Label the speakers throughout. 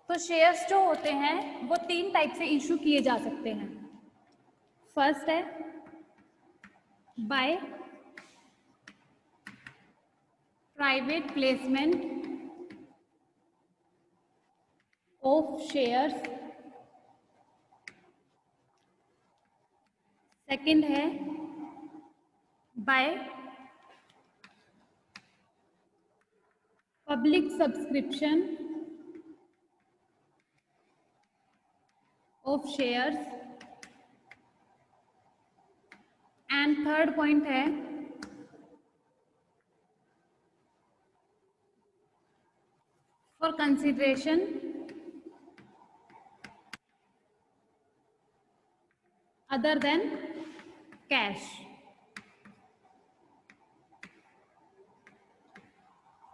Speaker 1: तो शेयर्स जो होते हैं वो 3 टाइप से इशू किए जा सकते हैं। फर्स्ट है by private placement of shares, second है by public subscription of shares, and third point है for consideration other than cash.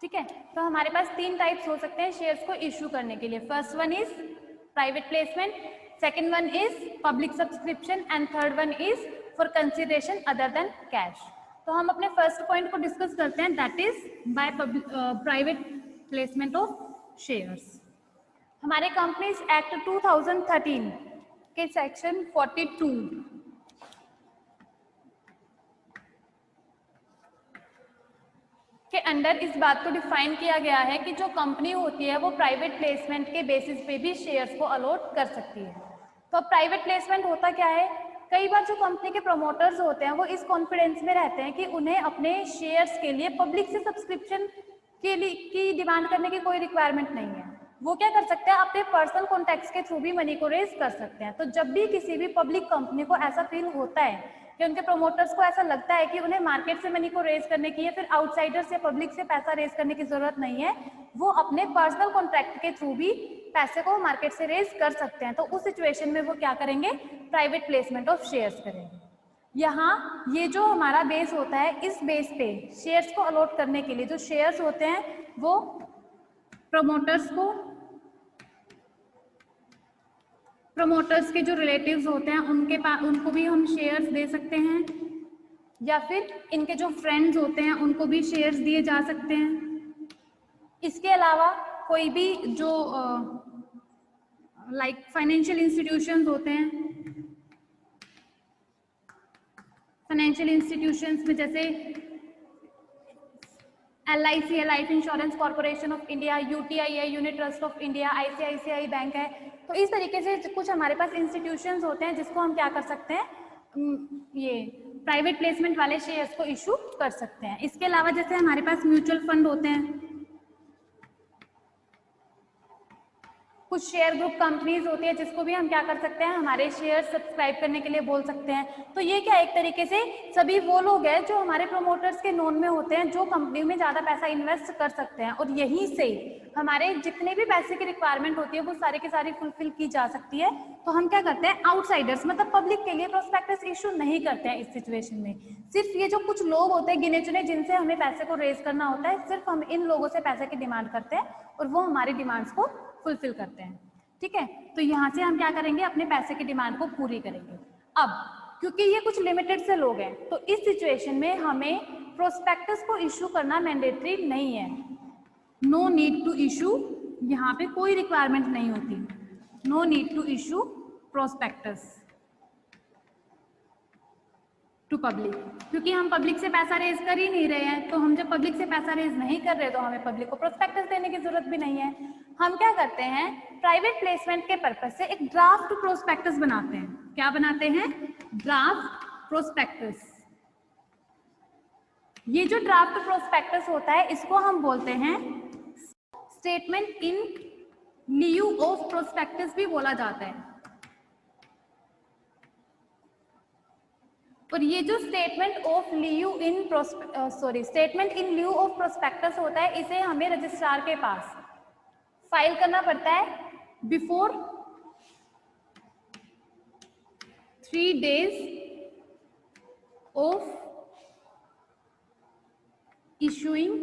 Speaker 1: ठीक है, तो हमारे पास 3 टाइप्स हो सकते हैं शेयर्स को इशू करने के लिए। First one is private placement, second one is public subscription and third one is for consideration other than cash. तो हम अपने फर्स्ट पॉइंट को डिस्कस करते हैं, that is by private placement of shares. हमारे कंपनीज एक्ट 2013 के section 42 के under इस बात को डिफाइन किया गया है कि जो कंपनी होती है वो प्राइवेट प्लेसमेंट के बेसिस पे भी शेयर्स को अलॉट कर सकती है। तो प्राइवेट प्लेसमेंट होता क्या है, कई बार जो कंपनी के प्रमोटर्स होते हैं वो इस कॉन्फिडेंस में रहते हैं कि उन्हें अपने शेयर्स के लिए पब्लिक से सब्सक्रिप्शन के लिए की डिमांड करने की कोई रिक्वायरमेंट नहीं है। वो क्या कर सकते हैं, अपने पर्सनल कॉन्टैक्ट्स के थ्रू भी मनी को रेज कर सकते हैं। तो जब भी किसी भी पब्लिक कंपनी को ऐसा फील होता है कि उनके प्रमोटर्स को ऐसा लगता है कि उन्हें मार्केट से मनी को रेज करने की या फिर आउटसाइडर से पब्लिक से पैसा रेज करने की जरूरत नहीं है, वो अपने पर्सनल कॉन्ट्रैक्ट के थ्रू भी पैसे को मार्केट से रेज कर सकते हैं। तो उस सिचुएशन में वो क्या करेंगे, प्राइवेट प्लेसमेंट ऑफ शेयर्स करेंगे। यहाँ ये जो हमारा बेस होता है, इस बेस पे शेयर्स को अलॉट करने के लिए जो शेयर्स होते हैं वो प्रमोटर्स के जो रिलेटिव्स होते हैं उनके पास, उनको भी हम शेयर्स दे सकते हैं, या फिर इनके जो फ्रेंड्स होते हैं उनको भी शेयर्स दिए जा सकते हैं। इसके अलावा कोई भी जो लाइक फाइनेंशियल इंस्टीट्यूशंस होते हैं, फाइनेंशियल इंस्टीट्यूशंस में जैसे LIC है, life insurance corporation of India, UTI है, unit trust of India, ICICI bank है। तो इस तरीके से कुछ हमारे पास इंस्टीट्यूशंस होते हैं जिसको हम क्या कर सकते हैं, ये प्राइवेट प्लेसमेंट वाले शेयर्स को इशू कर सकते हैं। इसके अलावा जैसे हमारे पास म्यूचुअल फंड होते हैं, कुछ शेयर ग्रुप कंपनीज होती है जिसको भी हम क्या कर सकते हैं, हमारे शेयर सब्सक्राइब करने के लिए बोल सकते हैं। तो ये क्या एक तरीके से सभी वो लोग हैं जो हमारे प्रमोटर्स के नोन में होते हैं, जो कंपनी में ज़्यादा पैसा इन्वेस्ट कर सकते हैं, और यहीं से हमारे जितने भी पैसे की रिक्वायरमेंट होती है वो सारी की सारी फुलफिल की जा सकती है। तो हम क्या करते हैं, आउटसाइडर्स मतलब पब्लिक के लिए प्रोस्पेक्टस इशू नहीं करते हैं इस सिचुएशन में। सिर्फ ये जो कुछ लोग होते हैं गिने चुने जिनसे हमें पैसे को रेज करना होता है, सिर्फ हम इन लोगों से पैसे की डिमांड करते हैं और वो हमारी डिमांड्स को फुलफिल करते हैं। ठीक है, तो यहाँ से हम क्या करेंगे, अपने पैसे की डिमांड को पूरी करेंगे। अब क्योंकि ये कुछ लिमिटेड से लोग हैं, तो इस सिचुएशन में हमें प्रोस्पेक्टस को इशू करना मैंडेटरी नहीं है। नो नीड टू इशू, यहाँ पे कोई रिक्वायरमेंट नहीं होती, no need to issue prospectus to public, क्योंकि हम पब्लिक से पैसा रेज कर ही नहीं रहे हैं। तो हम जब पब्लिक से पैसा रेज नहीं कर रहे तो हमें पब्लिक को प्रोस्पेक्टस देने की जरूरत भी नहीं है। हम क्या करते हैं, प्राइवेट प्लेसमेंट के पर्पज से एक ड्राफ्ट प्रोस्पेक्टस बनाते हैं। क्या बनाते हैं, ड्राफ्ट प्रोस्पेक्टस। ये जो ड्राफ्ट प्रोस्पेक्टस होता है इसको हम बोलते हैं statement in lieu of prospectus भी बोला जाता है। और ये जो statement in lieu of prospectus होता है, इसे हमें रजिस्ट्रार के पास फाइल करना पड़ता है before 3 days of issuing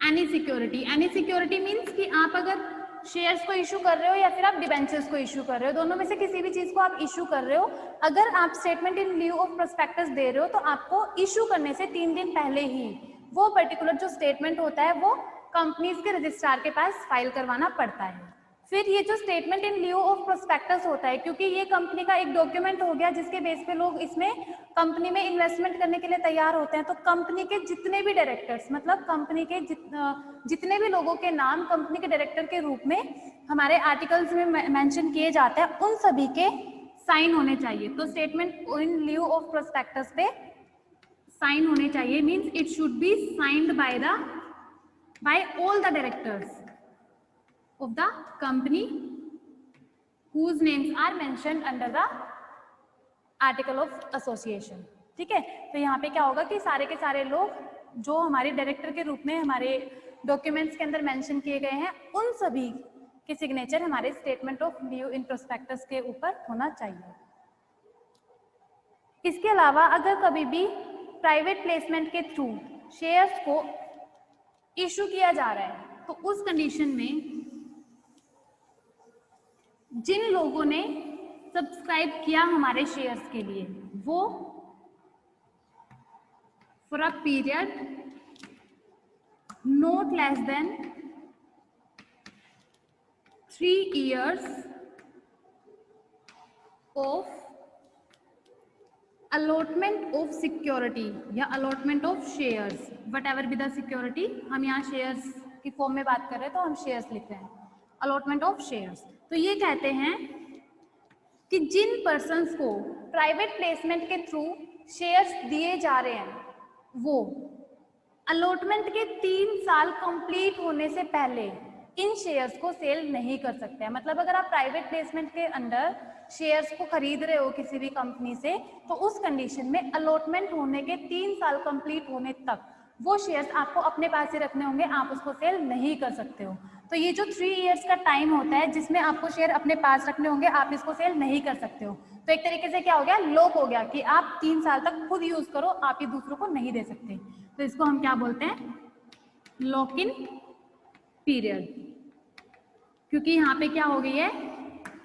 Speaker 1: any security. Any security means कि आप अगर शेयर्स को इशू कर रहे हो या फिर आप डिबेंचर्स को इशू कर रहे हो, दोनों में से किसी भी चीज को आप इशू कर रहे हो, अगर आप statement in lieu of prospectus दे रहे हो तो आपको इशू करने से 3 दिन पहले ही वो पर्टिकुलर जो स्टेटमेंट होता है वो कंपनीज के रजिस्ट्रार के पास फाइल करवाना पड़ता है। फिर ये जो स्टेटमेंट इन लिeu ऑफ प्रोस्पेक्टस होता है, क्योंकि ये कंपनी का एक डॉक्यूमेंट हो गया जिसके बेस पे लोग इसमें कंपनी में इन्वेस्टमेंट करने के लिए तैयार होते हैं, तो कंपनी के जितने भी डायरेक्टर्स, मतलब कंपनी के जितने भी लोगों के नाम कंपनी के डायरेक्टर के रूप में हमारे आर्टिकल्स में मेंशन किए जाते हैं, उन सभी के साइन होने चाहिए। तो स्टेटमेंट इन लिeu ऑफ प्रोस्पेक्टस पे साइन होने चाहिए, means it should be signed by all the directors of the company whose names are mentioned under the article of association। ठीक है, तो यहाँ पे क्या होगा कि सारे के सारे लोग जो हमारे डायरेक्टर के रूप में हमारे डॉक्यूमेंट्स के अंदर मेंशन किए गए हैं, उन सभी के सिग्नेचर हमारे स्टेटमेंट ऑफ लिeu इन प्रोस्पेक्टस के ऊपर होना चाहिए। इसके अलावा अगर कभी भी प्राइवेट प्लेसमेंट के थ्रू शेयर्स को इशू किया जा रहा है, तो उस कंडीशन में जिन लोगों ने सब्सक्राइब किया हमारे शेयर्स के लिए, वो for a period not less than 3 years of allotment of security या allotment of shares, whatever be the security, हम यहाँ शेयर्स की फॉर्म में बात कर रहे हैं तो हम शेयर्स लिख रहे हैं, अलॉटमेंट ऑफ शेयर्स। तो ये कहते हैं कि जिन पर्सन्स को प्राइवेट प्लेसमेंट के थ्रू शेयर्स दिए जा रहे हैं, वो अलॉटमेंट के 3 साल कंप्लीट होने से पहले इन शेयर्स को सेल नहीं कर सकते हैं। मतलब अगर आप प्राइवेट प्लेसमेंट के अंदर शेयर्स को खरीद रहे हो किसी भी कंपनी से, तो उस कंडीशन में अलॉटमेंट होने के 3 साल कंप्लीट होने तक वो शेयर्स आपको अपने पास ही रखने होंगे, आप उसको सेल नहीं कर सकते हो। तो ये जो 3 years का टाइम होता है जिसमें आपको शेयर अपने पास रखने होंगे, आप इसको सेल नहीं कर सकते हो। तो एक तरीके से क्या हो गया, लॉक हो गया कि आप 3 साल तक खुद यूज करो, आप ये दूसरों को नहीं दे सकते। तो इसको हम क्या बोलते हैं, लॉक इन पीरियड। क्योंकि यहाँ पे क्या हो गई है,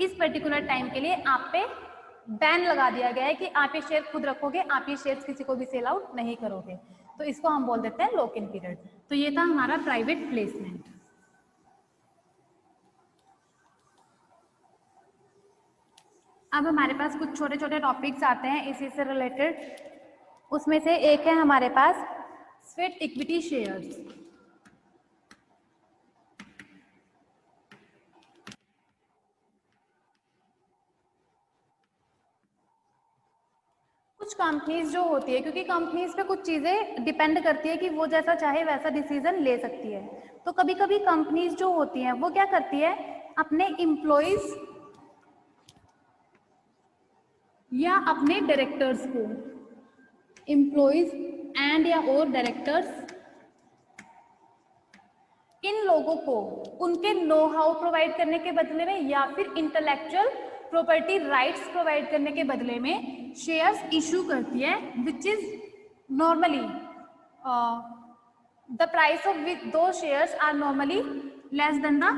Speaker 1: इस पर्टिकुलर टाइम के लिए आप पे बैन लगा दिया गया है कि आप ये शेयर खुद रखोगे, आप ये शेयर्स किसी को भी सेल आउट नहीं करोगे। तो इसको हम बोल देते हैं लॉक इन पीरियड। तो ये था हमारा प्राइवेट प्लेसमेंट। अब हमारे पास कुछ छोटे छोटे टॉपिक्स आते हैं इसी से रिलेटेड। उसमें से एक है हमारे पास स्वेट इक्विटी शेयर्स। कुछ कंपनीज जो होती है, क्योंकि कंपनीज पे कुछ चीज़ें डिपेंड करती है कि वो जैसा चाहे वैसा डिसीजन ले सकती है, तो कभी कभी कंपनीज जो होती हैं वो क्या करती है, अपने एम्प्लॉइज या अपने डायरेक्टर्स को, एम्प्लॉइज एंड या और डायरेक्टर्स, इन लोगों को उनके नो हाउ प्रोवाइड करने के बदले में या फिर इंटेलेक्चुअल प्रॉपर्टी राइट्स प्रोवाइड करने के बदले में शेयर्स इशू करती है, which is normally the price of which though shares are normally less than the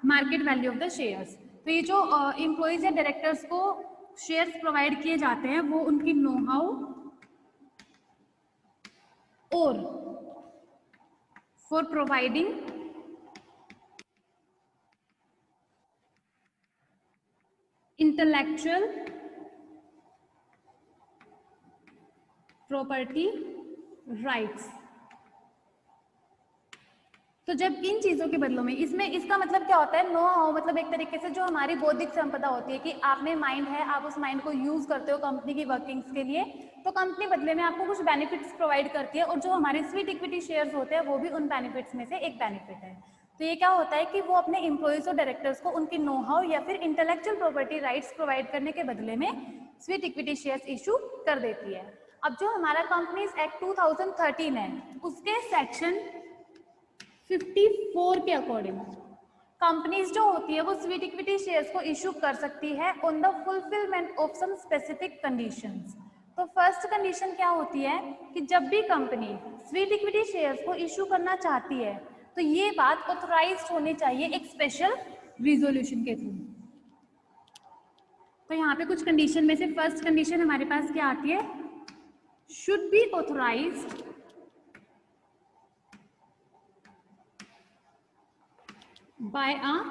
Speaker 1: market value of the shares. तो ये जो एम्प्लॉइज या डायरेक्टर्स को शेयर्स प्रोवाइड किए जाते हैं, वो उनकी नो हाउ और for providing intellectual property rights. तो जब इन चीजों के बदलों में, इसमें इसका मतलब क्या होता है, नो हाउ मतलब एक तरीके से जो हमारी बौद्धिक संपदा होती है कि आपने माइंड है, आप उस माइंड को यूज करते हो कंपनी की वर्किंग्स के लिए, तो कंपनी बदले में आपको कुछ बेनिफिट्स प्रोवाइड करती है, और जो हमारे स्वीट इक्विटी शेयर्स होते हैं वो भी उन बेनिफिट्स में से एक बेनिफिट है। तो ये क्या होता है कि वो अपने एम्प्लॉइज और डायरेक्टर्स को उनकी नो हाउ या फिर इंटेलेक्चुअल प्रॉपर्टी राइट्स प्रोवाइड करने के बदले में स्वीट इक्विटी शेयर्स इशू कर देती है। अब जो हमारा कंपनीज एक्ट 2013 है, उसके सेक्शन 54 के अकॉर्डिंग कंपनीज जो होती है वो स्वीट इक्विटी शेयर्स को इशू कर सकती है on the fulfilment of some specific conditions. तो फर्स्ट कंडीशन क्या होती है कि जब भी कंपनी स्वीट इक्विटी शेयर्स को इशू करना चाहती है, तो ये बात ऑथोराइज्ड होनी चाहिए एक स्पेशल रिजोल्यूशन के थ्रू। तो यहाँ पे कुछ कंडीशन में से फर्स्ट कंडीशन हमारे पास क्या आती है, should be authorised by a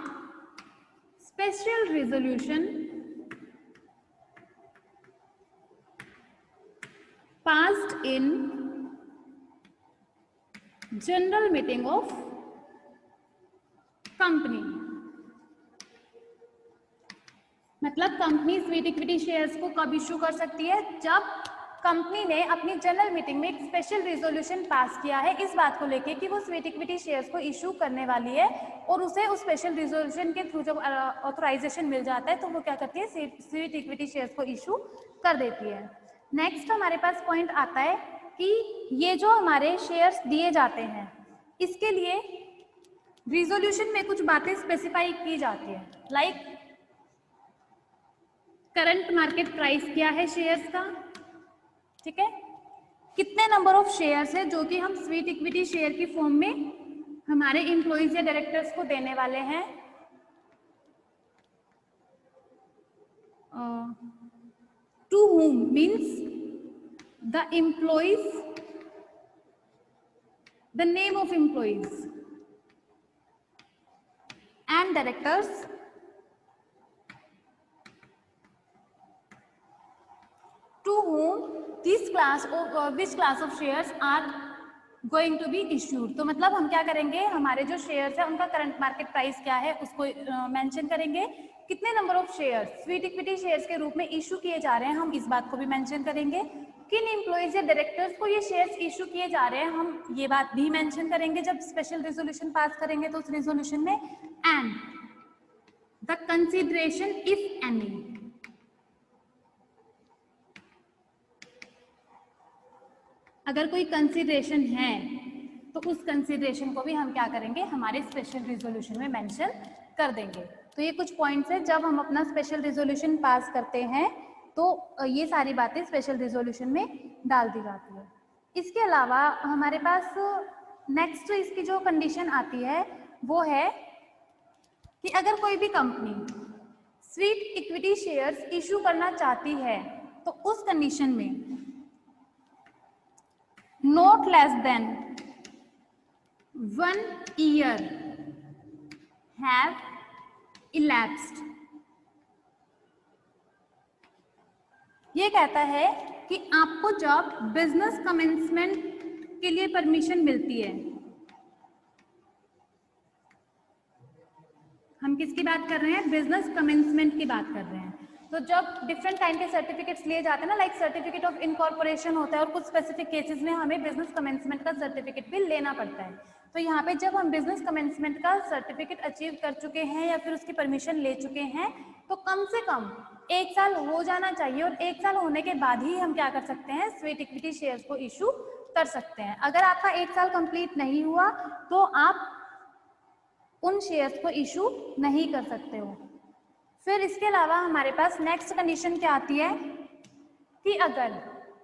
Speaker 1: special resolution passed in general meeting of company। मतलब कंपनी स्वीट इक्विटी शेयर्स को कब इशू कर सकती है? जब कंपनी ने अपनी जनरल मीटिंग में एक स्पेशल रिजोल्यूशन पास किया है इस बात को लेके कि वो स्वीट इक्विटी शेयर्स को इशू करने वाली है, और उसे उस स्पेशल रिजोल्यूशन के थ्रू जब ऑथराइजेशन मिल जाता है तो वो क्या करती है, स्वीट इक्विटी शेयर्स को इशू कर देती है। नेक्स्ट हमारे पास पॉइंट आता है कि ये जो हमारे शेयर्स दिए जाते हैं इसके लिए रिजोल्यूशन में कुछ बातें स्पेसिफाई की जाती है, लाइक करंट मार्केट प्राइस क्या है शेयर्स का, ठीक है, कितने नंबर ऑफ शेयर्स है जो कि हम स्वीट इक्विटी शेयर की फॉर्म में हमारे एम्प्लॉइज या डायरेक्टर्स को देने वाले हैं, to whom means the employees, the name of employees and directors to whom this class of which class of shares are going to be issued। तो मतलब हम क्या करेंगे, हमारे जो शेयर्स है उनका करंट मार्केट प्राइस क्या है उसको मेंशन करेंगे, कितने number of shares sweet equity shares के रूप में इशू किए जा रहे हैं हम इस बात को भी मेंशन करेंगे, किन एम्प्लॉइज या डायरेक्टर्स को ये शेयर्स इशू किए जा रहे हैं हम ये बात भी मेंशन करेंगे जब स्पेशल रिजोल्यूशन पास करेंगे तो उस रिजोल्यूशन में, and the consideration if any, अगर कोई कंसिडरेशन है तो उस कंसिडरेशन को भी हम क्या करेंगे, हमारे स्पेशल रिजोल्यूशन में मेंशन कर देंगे। तो ये कुछ पॉइंट्स हैं, जब हम अपना स्पेशल रिजोल्यूशन पास करते हैं तो ये सारी बातें स्पेशल रिजोल्यूशन में डाल दी जाती है। इसके अलावा हमारे पास नेक्स्ट इसकी जो कंडीशन आती है वो है कि अगर कोई भी company sweet equity shares issue करना चाहती है तो उस कंडीशन में not less than 1 year have elapsed। ये कहता है कि आपको जब बिजनेस कमेंसमेंट के लिए परमिशन मिलती है, हम किसकी बात कर रहे हैं, बिजनेस कमेंसमेंट की बात कर रहे हैं। तो जब डिफरेंट काइंड के सर्टिफिकेट्स लिए जाते हैं ना, लाइक सर्टिफिकेट ऑफ इनकॉर्पोरेशन होता है और कुछ स्पेसिफिक केसेस में हमें बिजनेस कमेंसमेंट का सर्टिफिकेट भी लेना पड़ता है। तो यहाँ पे जब हम बिजनेस कमेंसमेंट का सर्टिफिकेट अचीव कर चुके हैं या फिर उसकी परमिशन ले चुके हैं तो कम से कम 1 साल हो जाना चाहिए, और 1 साल होने के बाद ही हम क्या कर सकते हैं, स्वीट इक्विटी शेयर्स को इशू कर सकते हैं। अगर आपका 1 साल कंप्लीट नहीं हुआ तो आप उन शेयर्स को इशू नहीं कर सकते हो। फिर इसके अलावा हमारे पास नेक्स्ट कंडीशन क्या आती है कि अगर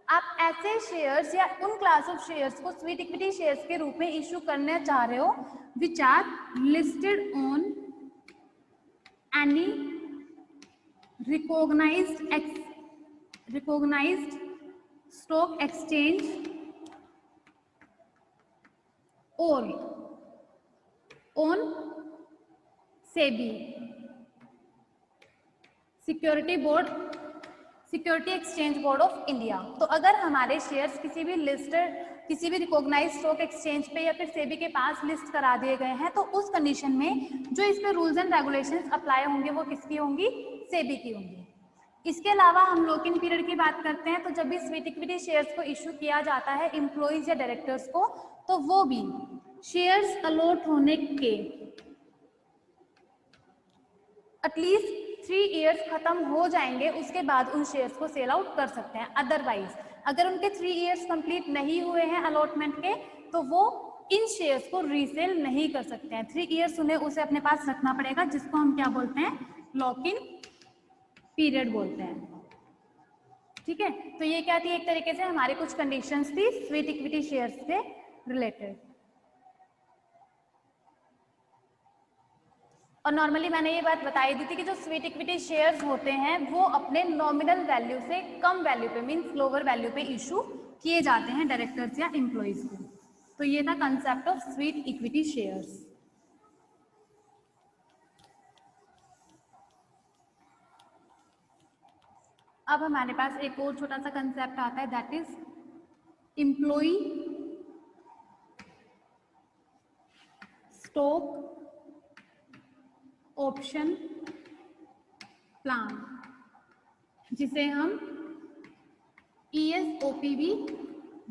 Speaker 1: आप ऐसे शेयर्स या उन क्लास ऑफ शेयर्स को स्वीट इक्विटी शेयर्स के रूप में इशू करना चाह रहे हो which are listed on any recognized stock exchange और on SEBI security exchange board of India. तो अगर हमारे शेयर्स किसी भी लिस्टेड, किसी भी रिकॉग्नाइज्ड स्टॉक एक्सचेंज पे या फिर सेबी के पास लिस्ट करा दिए गए हैं तो उस कंडीशन में जो इस पे रूल्स एंड रेगुलेशंस अप्लाई होंगे वो किसकी होंगी, सेबी की होंगी। इसके अलावा हम लॉक इन पीरियड की बात करते हैं, तो जब भी स्वीट इक्विटी शेयर्स को इशू किया जाता है एम्प्लॉइज या डायरेक्टर्स को, तो वो भी शेयर्स अलॉट होने के एटलीस्ट 3 इयर्स खत्म हो जाएंगे उसके बाद उन शेयर्स को सेल आउट कर सकते हैं। अदरवाइज अगर उनके 3 इयर्स कंप्लीट नहीं हुए हैं अलॉटमेंट के तो वो इन शेयर्स को रीसेल नहीं कर सकते हैं। 3 इयर्स उन्हें उसे अपने पास रखना पड़ेगा, जिसको हम क्या बोलते हैं, लॉक इन पीरियड बोलते हैं। ठीक है, तो ये क्या थी, एक तरीके से हमारी कुछ कंडीशंस थी स्वीट इक्विटी शेयर्स से रिलेटेड। और नॉर्मली मैंने ये बात बताई दी थी कि जो स्वीट इक्विटी शेयर्स होते हैं वो अपने नॉमिनल वैल्यू से कम वैल्यू पे, मींस लोअर वैल्यू पे इशू किए जाते हैं डायरेक्टर्स या एम्प्लॉइज को। तो ये था concept of sweet equity shares. अब हमारे पास एक और छोटा सा कंसेप्ट आता है, that is employee stock option plan, जिसे हम ESOP भी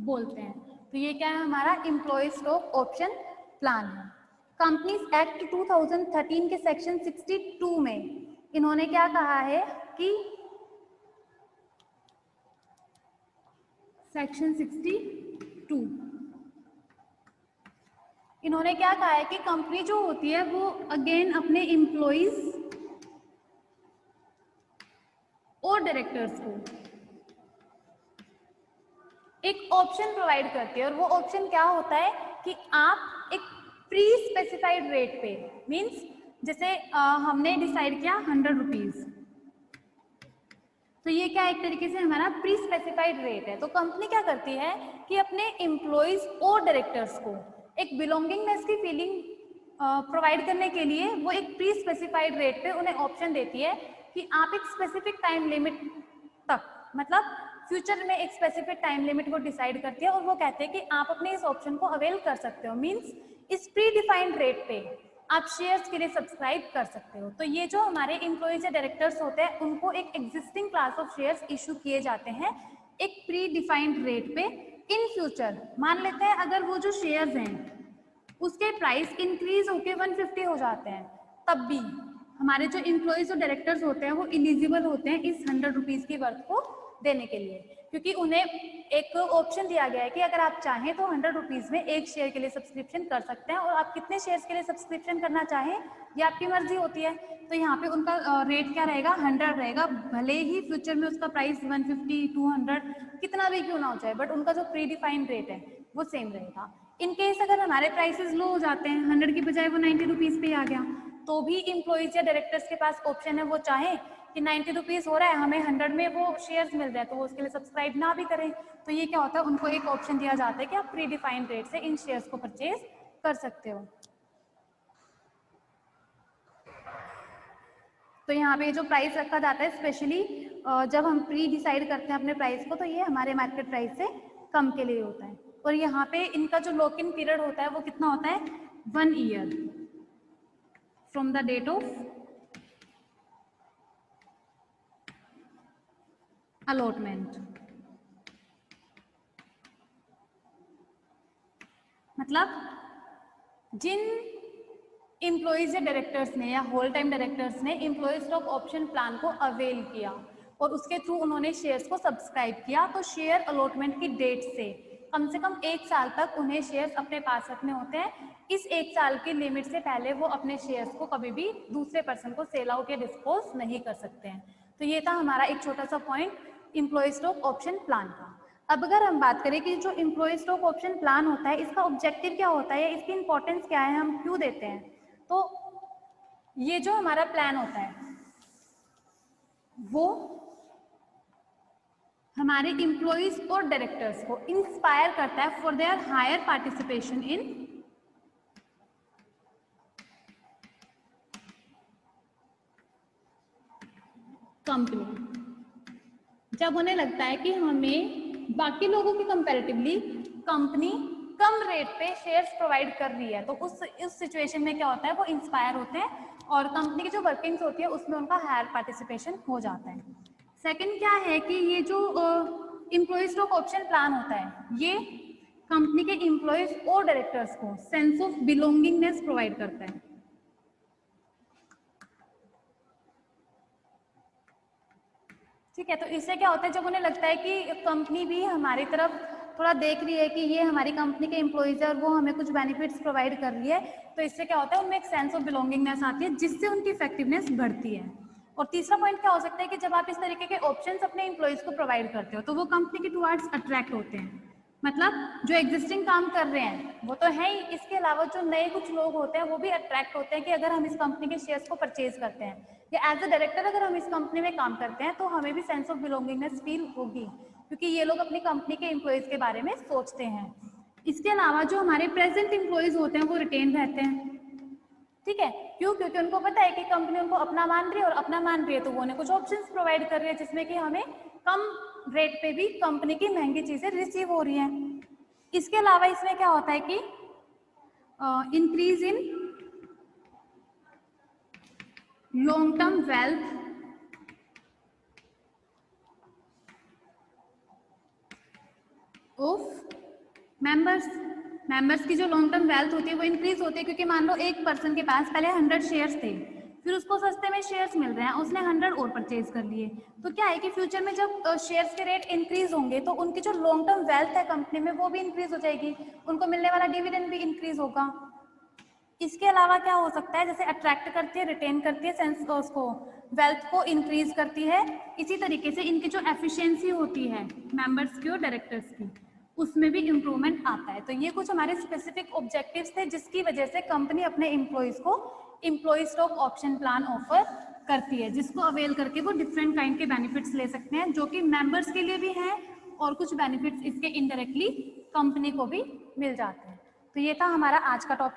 Speaker 1: बोलते हैं। तो ये क्या है, हमारा एम्प्लॉय स्टॉक ऑप्शन प्लान है। कंपनीज एक्ट 2013 के सेक्शन 62 में इन्होंने क्या कहा है कि सेक्शन 62 इन्होंने क्या कहा है कि कंपनी जो होती है वो अगेन अपने एम्प्लॉइज और डायरेक्टर्स को एक ऑप्शन प्रोवाइड करती है, और वो ऑप्शन क्या होता है कि आप एक प्री स्पेसिफाइड रेट पे, मीन्स जैसे हमने डिसाइड किया 100 रुपीज, तो ये क्या एक तरीके से हमारा प्री स्पेसिफाइड रेट है। तो कंपनी क्या करती है कि अपने एम्प्लॉइज और डायरेक्टर्स को एक बिलोंगिंगनेस की फीलिंग प्रोवाइड करने के लिए वो एक प्री स्पेसिफाइड रेट पे उन्हें ऑप्शन देती है कि आप एक स्पेसिफिक टाइम लिमिट तक, मतलब फ्यूचर में एक स्पेसिफिक टाइम लिमिट को डिसाइड करती है, और वो कहते हैं कि आप अपने इस ऑप्शन को अवेल कर सकते हो, मीन्स इस प्री डिफाइंड रेट पे आप शेयर्स के लिए सब्सक्राइब कर सकते हो। तो ये जो हमारे एम्प्लॉइज या डायरेक्टर्स होते हैं उनको एक existing class of shares issue किए जाते हैं एक प्री डिफाइंड रेट पे। इन फ्यूचर मान लेते हैं अगर वो जो शेयर्स हैं उसके प्राइस इंक्रीज होके 150 हो जाते हैं, तब भी हमारे जो एम्प्लॉइज और डायरेक्टर्स होते हैं वो एलिजिबल होते हैं इस 100 रुपीज की वर्थ को देने के लिए, क्योंकि उन्हें एक ऑप्शन दिया गया है कि अगर आप चाहें तो 100 रुपीज में एक शेयर के लिए सब्सक्रिप्शन कर सकते हैं, और आप कितने शेयर्स के लिए सब्सक्रिप्शन करना चाहें ये आपकी मर्जी होती है। तो यहाँ पे उनका रेट क्या रहेगा, 100 रहेगा, भले ही फ्यूचर में उसका प्राइस 150 200 कितना भी क्यों ना हो जाए, बट उनका जो प्री डिफाइंड रेट है वो सेम रहेगा। इन केस अगर हमारे प्राइसेस लो हो जाते हैं, 100 की बजाय वो 90 रुपीज पे आ गया, तो भी एम्प्लॉइज या डायरेक्टर्स के पास ऑप्शन है, वो चाहे कि 90 रुपीज हो रहा है, हमें 100 में वो शेयर्स मिल रहे हैं, तो वो उसके लिए सब्सक्राइब ना भी करें। तो ये क्या होता है, उनको एक ऑप्शन दिया जाता है कि आप प्री डिफाइंड रेट से इन शेयर्स को परचेज कर सकते हो। तो यहाँ पे जो प्राइस रखा जाता है स्पेशली जब हम प्री डिसाइड करते हैं अपने प्राइस को, तो ये हमारे मार्केट प्राइस से कम के लिए होता है। और यहाँ पे इनका जो लॉक इन पीरियड होता है वो कितना होता है, 1 year from the date of allotment. मतलब जिन एम्प्लॉइज या डायरेक्टर्स ने या होल टाइम डायरेक्टर्स ने एम्प्लॉय स्टॉक ऑप्शन प्लान को अवेल किया और उसके थ्रू उन्होंने शेयर्स को सब्सक्राइब किया, तो शेयर अलॉटमेंट की डेट से कम 1 साल तक उन्हें शेयर्स अपने पास रखने होते हैं। इस 1 साल की लिमिट से पहले वो अपने शेयर्स को कभी भी दूसरे पर्सन को सेल आउट या डिस्पोज नहीं कर सकते हैं। तो ये था हमारा एक छोटा सा point employee stock option plan का। अब अगर हम बात करें कि जो एम्प्लॉय स्टॉक ऑप्शन प्लान होता है इसका ऑब्जेक्टिव क्या होता है, इसकी इंपॉर्टेंस क्या है, हम क्यों देते हैं, तो ये जो हमारा प्लान होता है वो हमारे एम्प्लॉइज और डायरेक्टर्स को इंस्पायर करता है for their higher participation in company. जब उन्हें लगता है कि हमें बाकी लोगों की कंपैरेटिवली कंपनी कम रेट पे शेयर्स प्रोवाइड कर रही है, तो उस सिचुएशन में क्या होता है, वो इंस्पायर होते हैं और कंपनी की जो वर्किंग्स होती है उसमें उनका हायर पार्टिसिपेशन हो जाता है। सेकंड क्या है कि ये जो एम्प्लॉय स्टॉक ऑप्शन प्लान होता है ये कंपनी के एम्प्लॉयज और डायरेक्टर्स को सेंस ऑफ बिलोंगिंगनेस प्रोवाइड करता है। ठीक है, तो इससे क्या होता है, जब उन्हें लगता है कि कंपनी भी हमारी तरफ थोड़ा देख रही है कि ये हमारी कंपनी के एम्प्लॉइज है और वो हमें कुछ बेनिफिट्स प्रोवाइड कर रही है, तो इससे क्या होता है, उनमें एक सेंस ऑफ बिलोंगिंगनेस आती है जिससे उनकी इफेक्टिवनेस बढ़ती है। और तीसरा पॉइंट क्या हो सकता है कि जब आप इस तरीके के ऑप्शंस अपने एम्प्लॉइज को प्रोवाइड करते हो तो वो कंपनी के टुवर्ड्स अट्रैक्ट होते हैं। मतलब जो एग्जिस्टिंग काम कर रहे हैं वो तो है ही, इसके अलावा जो नए कुछ लोग होते हैं वो भी अट्रैक्ट होते हैं कि अगर हम इस कंपनी के शेयर्स को परचेज करते हैं या एज अ डायरेक्टर अगर हम इस कंपनी में काम करते हैं तो हमें भी सेंस ऑफ बिलोंगिंगनेस फील होगी, क्योंकि ये लोग अपनी कंपनी के एम्प्लॉइज के बारे में सोचते हैं। इसके अलावा जो हमारे प्रेजेंट एम्प्लॉइज होते हैं वो रिटेन रहते हैं। ठीक है, क्यों, क्योंकि उनको पता है कि कंपनी उनको अपना मान रही है और अपना मान रही है तो वो उन्हें कुछ ऑप्शंस प्रोवाइड कर रही है जिसमें कि हमें कम रेट पे भी कंपनी की महंगी चीजें रिसीव हो रही हैं। इसके अलावा इसमें क्या होता है कि increase in long term wealth of members की जो लॉन्ग टर्म वेल्थ होती है वो इंक्रीज होती है, क्योंकि मान लो एक पर्सन के पास पहले 100 शेयर्स थे, फिर उसको सस्ते में शेयर्स मिल रहे हैं, उसने 100 और परचेज कर लिए, तो क्या है कि फ्यूचर में जब शेयर्स के रेट इंक्रीज होंगे तो उनकी जो लॉन्ग टर्म वेल्थ है कंपनी में वो भी इंक्रीज हो जाएगी, उनको मिलने वाला डिविडेंड भी इंक्रीज होगा। इसके अलावा क्या हो सकता है, जैसे अट्रैक्ट करती है, रिटेन करती है, सेंस उसको वेल्थ को इंक्रीज करती है, इसी तरीके से इनकी जो एफिशिएंसी होती है मेंबर्स की और डायरेक्टर्स की, उसमें भी इम्प्रूवमेंट आता है। तो ये कुछ हमारे स्पेसिफिक ऑब्जेक्टिव्स थे जिसकी वजह से कंपनी अपने एम्प्लॉयज को employee stock option plan offer करती है, जिसको अवेल करके वो डिफरेंट काइंड के बेनिफिट्स ले सकते हैं, जो कि मेंबर्स के लिए भी हैं और कुछ बेनिफिट्स इसके इनडायरेक्टली कंपनी को भी मिल जाते हैं। तो ये था हमारा आज का टॉपिक।